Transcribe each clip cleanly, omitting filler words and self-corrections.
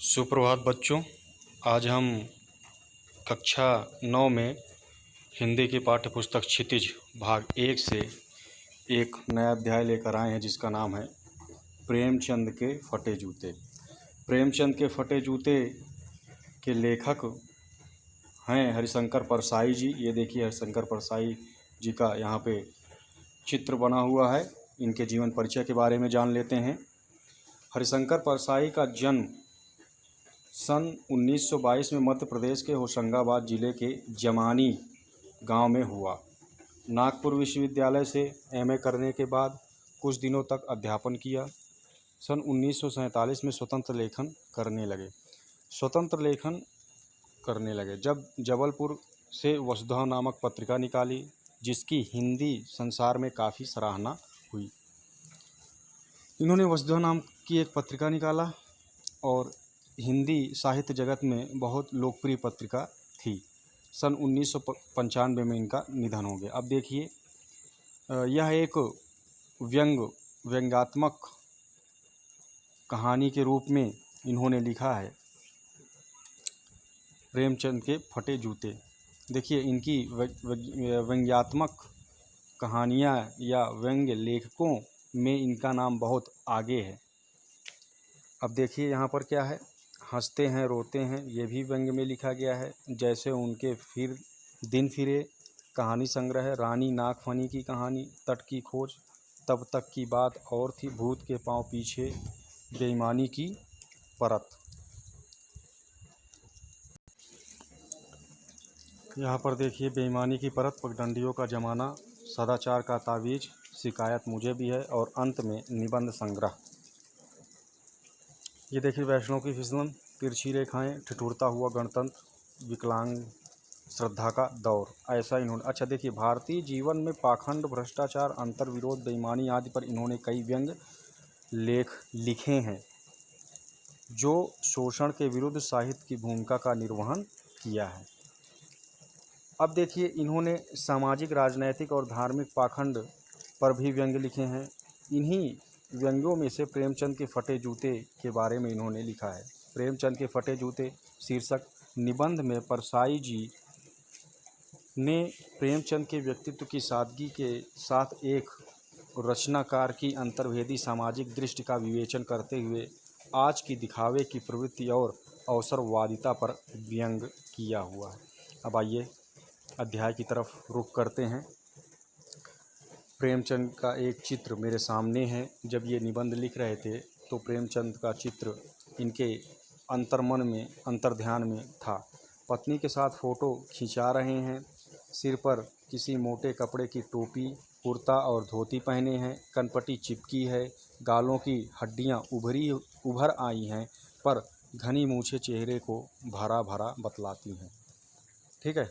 सुप्रभात बच्चों। आज हम कक्षा 9 में हिंदी की पाठ्य पुस्तक क्षितिज भाग 1 से एक नया अध्याय लेकर आए हैं जिसका नाम है प्रेमचंद के फटे जूते। प्रेमचंद के फटे जूते के लेखक हैं हरिशंकर परसाई जी। ये देखिए हरिशंकर परसाई जी का यहाँ पे चित्र बना हुआ है। इनके जीवन परिचय के बारे में जान लेते हैं। हरिशंकर परसाई का जन्म सन 1922 में मध्य प्रदेश के होशंगाबाद जिले के जमानी गांव में हुआ। नागपुर विश्वविद्यालय से एमए करने के बाद कुछ दिनों तक अध्यापन किया। सन 1947 में स्वतंत्र लेखन करने लगे जब जबलपुर से वसुधा नामक पत्रिका निकाली, जिसकी हिंदी संसार में काफ़ी सराहना हुई। इन्होंने वसुधा नाम की एक पत्रिका निकाला और हिंदी साहित्य जगत में बहुत लोकप्रिय पत्रिका थी। सन 1995 में इनका निधन हो गया। अब देखिए, यह एक व्यंग्यात्मक कहानी के रूप में इन्होंने लिखा है प्रेमचंद के फटे जूते। देखिए, इनकी व्यंग्यात्मक कहानियाँ या व्यंग्य लेखकों में इनका नाम बहुत आगे है। अब देखिए यहाँ पर क्या है, हंसते हैं रोते हैं, ये भी व्यंग्य में लिखा गया है। जैसे उनके फिर दिन फिरे, कहानी संग्रह, रानी नागफनी की कहानी, तट की खोज, तब तक की बात और थी, भूत के पांव पीछे, बेईमानी की परत। यहाँ पर देखिए, बेईमानी की परत, पगडंडियों का जमाना, सदाचार का तावीज, शिकायत मुझे भी है और अंत में निबंध संग्रह। ये देखिए, वैष्णव की फिसलन, तिरछी रेखाएं, ठिठुरता हुआ गणतंत्र, विकलांग श्रद्धा का दौर। ऐसा इन्होंने। अच्छा देखिए, भारतीय जीवन में पाखंड, भ्रष्टाचार, अंतर्विरोध, बेईमानी आदि पर इन्होंने कई व्यंग्य लेख लिखे हैं जो शोषण के विरुद्ध साहित्य की भूमिका का निर्वहन किया है। अब देखिए, इन्होंने सामाजिक, राजनैतिक और धार्मिक पाखंड पर भी व्यंग्य लिखे हैं। इन्हीं व्यंग्यों में से प्रेमचंद के फटे जूते के बारे में इन्होंने लिखा है। प्रेमचंद के फटे जूते शीर्षक निबंध में परसाई जी ने प्रेमचंद के व्यक्तित्व की सादगी के साथ एक रचनाकार की अंतर्भेदी सामाजिक दृष्टि का विवेचन करते हुए आज की दिखावे की प्रवृत्ति और अवसरवादिता पर व्यंग किया हुआ है। अब आइए अध्याय की तरफ रुख करते हैं। प्रेमचंद का एक चित्र मेरे सामने है। जब ये निबंध लिख रहे थे तो प्रेमचंद का चित्र इनके अंतर्मन में, अंतर्ध्यान में था। पत्नी के साथ फ़ोटो खिंचा रहे हैं, सिर पर किसी मोटे कपड़े की टोपी, कुर्ता और धोती पहने हैं, कनपटी चिपकी है, गालों की हड्डियां उभर आई हैं, पर घनी मूछें चेहरे को भरा भरा बतलाती हैं। ठीक है।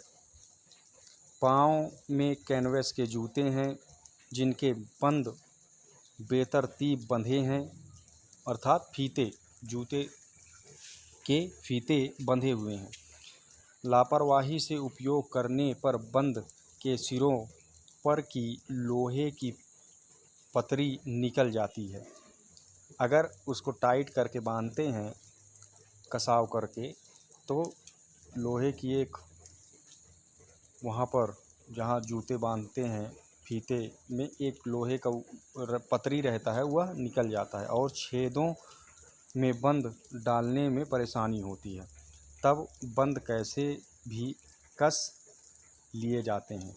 पाँव में कैनवस के जूते हैं जिनके बंद बेतरतीब बंधे हैं, अर्थात फीते, जूते के फीते बंधे हुए हैं। लापरवाही से उपयोग करने पर बंद के सिरों पर की लोहे की पतरी निकल जाती है। अगर उसको टाइट करके बांधते हैं, कसाव करके, तो लोहे की एक वहाँ पर जहाँ जूते बांधते हैं फीते में एक लोहे का पतरी रहता है, वह निकल जाता है और छेदों में बंद डालने में परेशानी होती है। तब बंद कैसे भी कस लिए जाते हैं।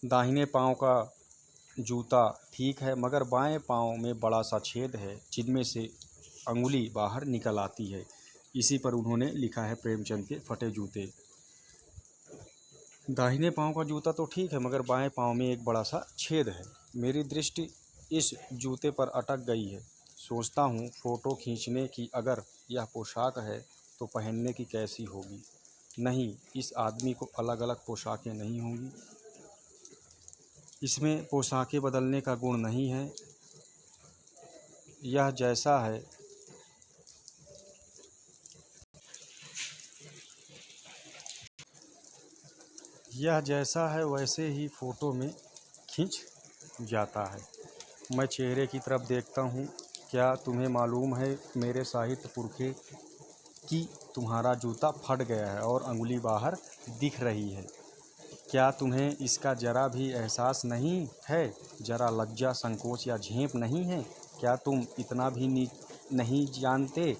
दाहिने पांव का जूता ठीक है, मगर बाएं पांव में बड़ा सा छेद है जिनमें से अंगुली बाहर निकल आती है। इसी पर उन्होंने लिखा है प्रेमचंद के फटे जूते। दाहिने पांव का जूता तो ठीक है, मगर बाएं पांव में एक बड़ा सा छेद है। मेरी दृष्टि इस जूते पर अटक गई है। सोचता हूँ फ़ोटो खींचने की अगर यह पोशाक है तो पहनने की कैसी होगी। नहीं, इस आदमी को अलग अलग पोशाकें नहीं होंगी। इसमें पोशाकें बदलने का गुण नहीं है। यह जैसा है वैसे ही फ़ोटो में खिंच जाता है। मैं चेहरे की तरफ देखता हूँ क्या तुम्हें मालूम है मेरे साहित्य पुरखे कि तुम्हारा जूता फट गया है और अंगुली बाहर दिख रही है? क्या तुम्हें इसका जरा भी एहसास नहीं है? जरा लज्जा, संकोच या झेप नहीं है? क्या तुम इतना भी नहीं जानते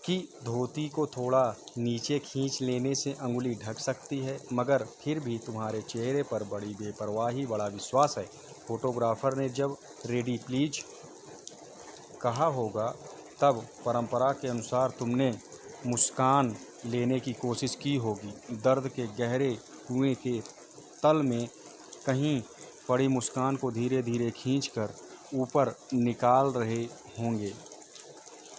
कि धोती को थोड़ा नीचे खींच लेने से अंगुली ढक सकती है? मगर फिर भी तुम्हारे चेहरे पर बड़ी बेपरवाही, बड़ा विश्वास है। फोटोग्राफर ने जब रेडी प्लीज कहा होगा तब परंपरा के अनुसार तुमने मुस्कान लेने की कोशिश की होगी। दर्द के गहरे कुएं के तल में कहीं पड़ी मुस्कान को धीरे धीरे खींचकर ऊपर निकाल रहे होंगे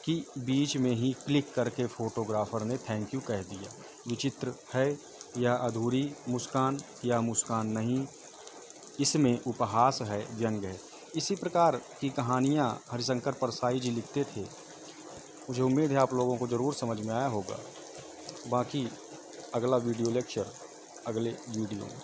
कि बीच में ही क्लिक करके फोटोग्राफर ने थैंक यू कह दिया। विचित्र है यह अधूरी मुस्कान या मुस्कान नहीं, इसमें उपहास है, व्यंग है। इसी प्रकार की कहानियाँ हरिशंकर परसाई जी लिखते थे। मुझे उम्मीद है आप लोगों को ज़रूर समझ में आया होगा। बाकी अगला वीडियो लेक्चर अगले वीडियो में।